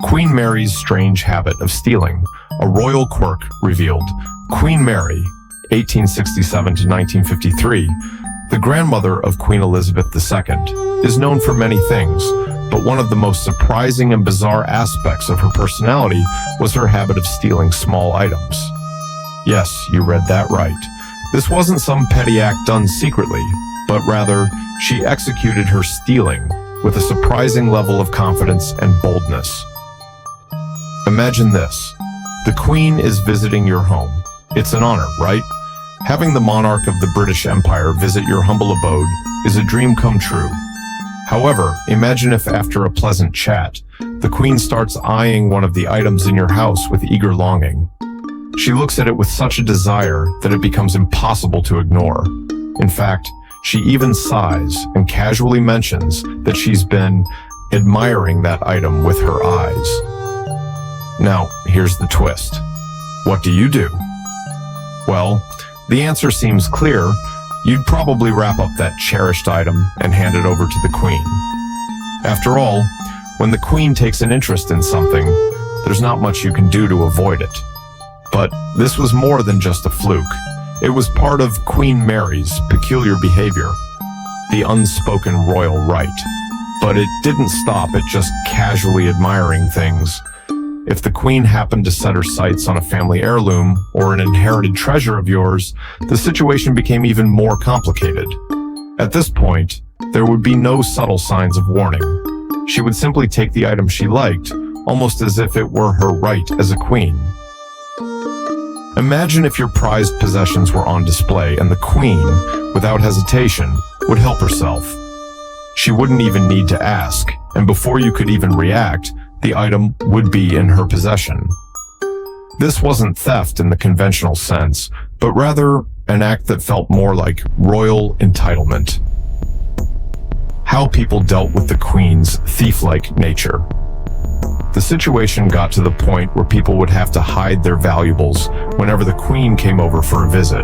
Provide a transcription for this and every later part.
Queen Mary's strange habit of stealing. A royal quirk revealed. Queen Mary, 1867 to 1953, the grandmother of Queen Elizabeth II, is known for many things, but one of the most surprising and bizarre aspects of her personality was her habit of stealing small items. Yes, you read that right. This wasn't some petty act done secretly, but rather, she executed her stealing with a surprising level of confidence and boldness. Imagine this. The Queen is visiting your home. It's an honor, right? Having the monarch of the British Empire visit your humble abode is a dream come true. However, imagine if after a pleasant chat, the Queen starts eyeing one of the items in your house with eager longing. She looks at it with such a desire that it becomes impossible to ignore. In fact, she even sighs and casually mentions that she's been admiring that item with her eyes. Now, here's the twist. What do? Well, the answer seems clear. You'd probably wrap up that cherished item and hand it over to the Queen. After all, when the Queen takes an interest in something, there's not much you can do to avoid it. But this was more than just a fluke. It was part of Queen Mary's peculiar behavior, the unspoken royal right. But it didn't stop at just casually admiring things. If the Queen happened to set her sights on a family heirloom or an inherited treasure of yours, the situation became even more complicated. At this point, there would be no subtle signs of warning. She would simply take the item she liked, almost as if it were her right as a queen. Imagine if your prized possessions were on display and the Queen, without hesitation, would help herself. She wouldn't even need to ask, and before you could even react, the item would be in her possession. This wasn't theft in the conventional sense, but rather an act that felt more like royal entitlement. How people dealt with the Queen's thief-like nature. The situation got to the point where people would have to hide their valuables whenever the Queen came over for a visit,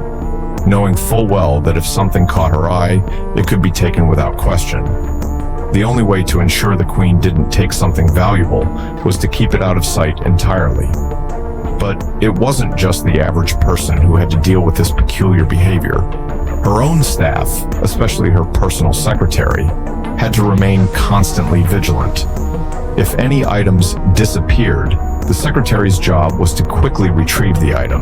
knowing full well that if something caught her eye, it could be taken without question. The only way to ensure the Queen didn't take something valuable was to keep it out of sight entirely. But it wasn't just the average person who had to deal with this peculiar behavior. Her own staff, especially her personal secretary, had to remain constantly vigilant. If any items disappeared, the secretary's job was to quickly retrieve the item,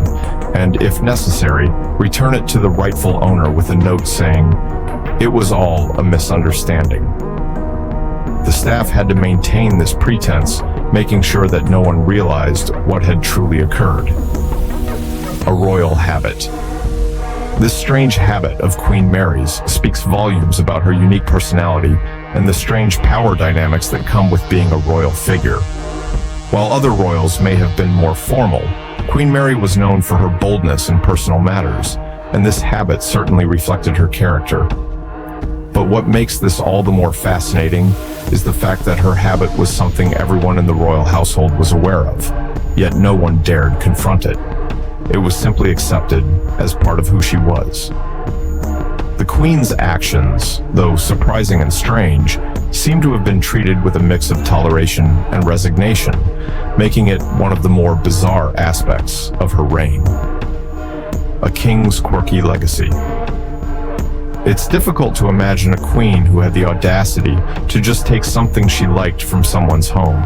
and if necessary, return it to the rightful owner with a note saying, "It was all a misunderstanding." The staff had to maintain this pretense, making sure that no one realized what had truly occurred. A royal habit. This strange habit of Queen Mary's speaks volumes about her unique personality and the strange power dynamics that come with being a royal figure. While other royals may have been more formal, Queen Mary was known for her boldness in personal matters, and this habit certainly reflected her character. But what makes this all the more fascinating is the fact that her habit was something everyone in the royal household was aware of, yet no one dared confront it. It was simply accepted as part of who she was. The Queen's actions, though surprising and strange, seem to have been treated with a mix of toleration and resignation, making it one of the more bizarre aspects of her reign. A king's quirky legacy. It's difficult to imagine a queen who had the audacity to just take something she liked from someone's home.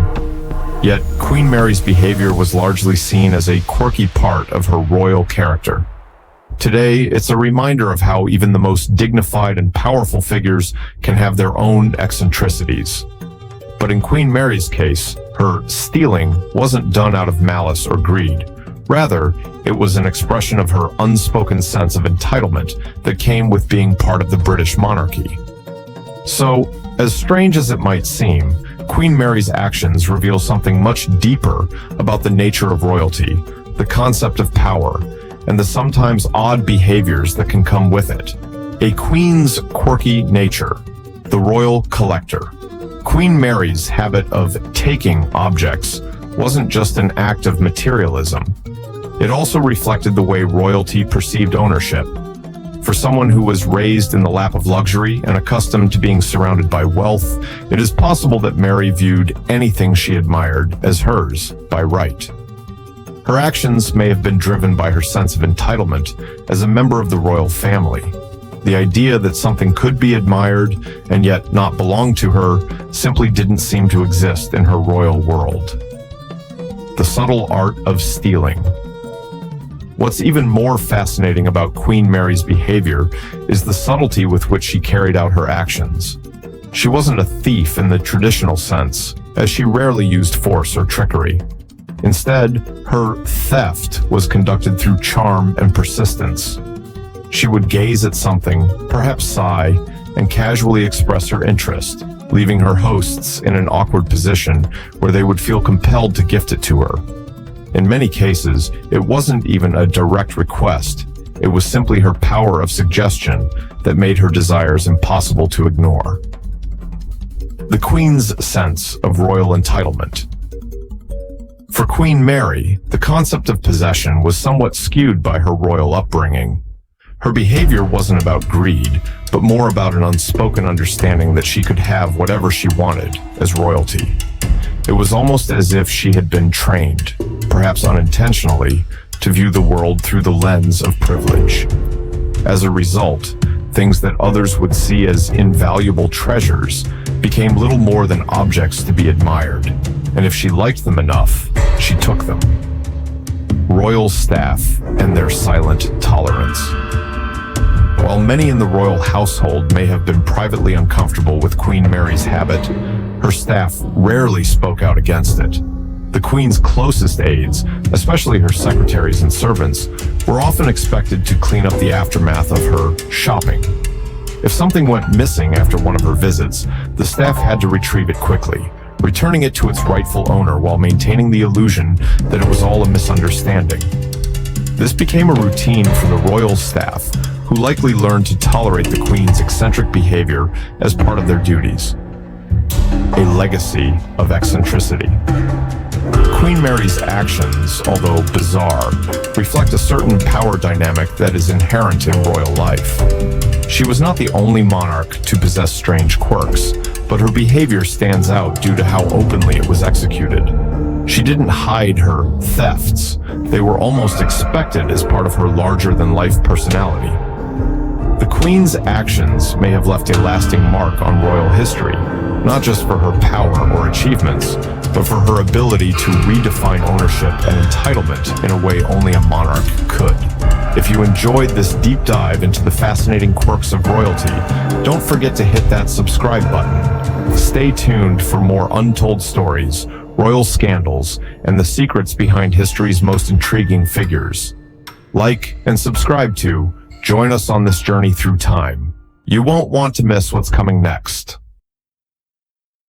Yet, Queen Mary's behavior was largely seen as a quirky part of her royal character. Today, it's a reminder of how even the most dignified and powerful figures can have their own eccentricities. But in Queen Mary's case, her stealing wasn't done out of malice or greed. Rather, it was an expression of her unspoken sense of entitlement that came with being part of the British monarchy. So, as strange as it might seem, Queen Mary's actions reveal something much deeper about the nature of royalty, the concept of power, and the sometimes odd behaviors that can come with it. A queen's quirky nature, the royal collector. Queen Mary's habit of taking objects wasn't just an act of materialism. It also reflected the way royalty perceived ownership. For someone who was raised in the lap of luxury and accustomed to being surrounded by wealth, it is possible that Mary viewed anything she admired as hers by right. Her actions may have been driven by her sense of entitlement as a member of the royal family. The idea that something could be admired and yet not belong to her simply didn't seem to exist in her royal world. The subtle art of stealing. What's even more fascinating about Queen Mary's behavior is the subtlety with which she carried out her actions. She wasn't a thief in the traditional sense, as she rarely used force or trickery. Instead, her theft was conducted through charm and persistence. She would gaze at something, perhaps sigh, and casually express her interest, leaving her hosts in an awkward position where they would feel compelled to gift it to her. In many cases, it wasn't even a direct request. It was simply her power of suggestion that made her desires impossible to ignore. The Queen's sense of royal entitlement. For Queen Mary, the concept of possession was somewhat skewed by her royal upbringing. Her behavior wasn't about greed, but more about an unspoken understanding that she could have whatever she wanted as royalty. It was almost as if she had been trained, perhaps unintentionally, to view the world through the lens of privilege. As a result, things that others would see as invaluable treasures became little more than objects to be admired, and if she liked them enough, she took them. Royal staff and their silent tolerance. While many in the royal household may have been privately uncomfortable with Queen Mary's habit, her staff rarely spoke out against it. The Queen's closest aides, especially her secretaries and servants, were often expected to clean up the aftermath of her shopping. If something went missing after one of her visits, the staff had to retrieve it quickly, returning it to its rightful owner while maintaining the illusion that it was all a misunderstanding. This became a routine for the royal staff, who likely learned to tolerate the Queen's eccentric behavior as part of their duties. A legacy of eccentricity. Queen Mary's actions, although bizarre, reflect a certain power dynamic that is inherent in royal life. She was not the only monarch to possess strange quirks, but her behavior stands out due to how openly it was executed. She didn't hide her thefts. They were almost expected as part of her larger-than-life personality. The Queen's actions may have left a lasting mark on royal history, not just for her power or achievements, but for her ability to redefine ownership and entitlement in a way only a monarch could. If you enjoyed this deep dive into the fascinating quirks of royalty, don't forget to hit that subscribe button. Stay tuned for more untold stories, royal scandals, and the secrets behind history's most intriguing figures. Like and subscribe to join us on this journey through time. You won't want to miss what's coming next.